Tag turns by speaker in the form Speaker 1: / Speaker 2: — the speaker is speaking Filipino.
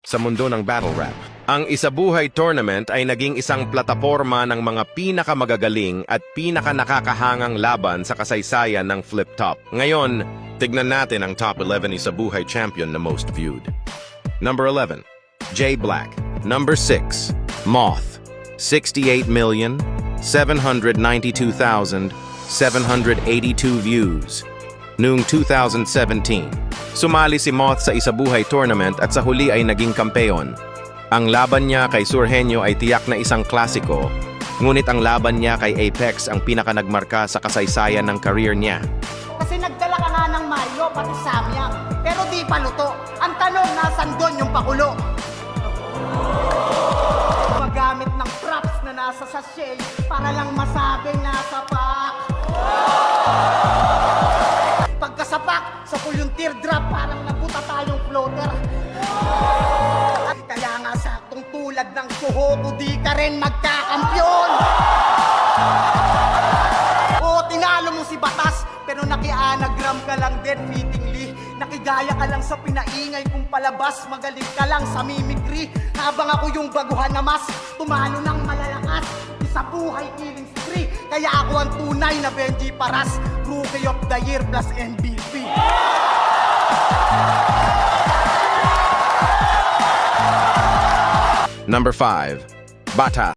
Speaker 1: sa mundo ng battle rap. Ang Isabuhay Tournament ay naging isang plataporma ng mga pinakamagagaling at pinakanakakahangang laban sa kasaysayan ng Flip Top. Ngayon, tignan natin ang top 11 Isabuhay champion na most viewed. Number 11, Jay Black. Number 6, Moth. 68,792,782 views. Noong 2017, sumali si Moth sa Isabuhay Tournament at sa huli ay naging kampeon. Ang laban niya kay Surgenio ay tiyak na isang klasiko, ngunit ang laban niya kay Apex ang pinakanagmarka sa kasaysayan ng career niya.
Speaker 2: Kasi nagdala ka nga ng mayo, pati samyang, pero di pa luto. Ang tanong, nasan doon yung pakulo? Magamit ng props na nasa sachet para lang masabing nasa pack. Pagkasapak, sa pool yung teardrop, parang nabuta tayong floater. At kaya nga saktong tulad ng suhoko, di ka rin magkakampyon. O tinalo mo si Batas, pero naki-anagram ka lang din fittingly. Nakigaya ka lang sa pinaingay kung palabas, magaling ka lang sa mimicry. Habang ako yung baguhan na mas, tumalo ng malalakas. Isabuhay killing spree, kaya ako ang tunay na Benji Paras, Rookie of the Year plus MVP.
Speaker 1: Number 5, Bata.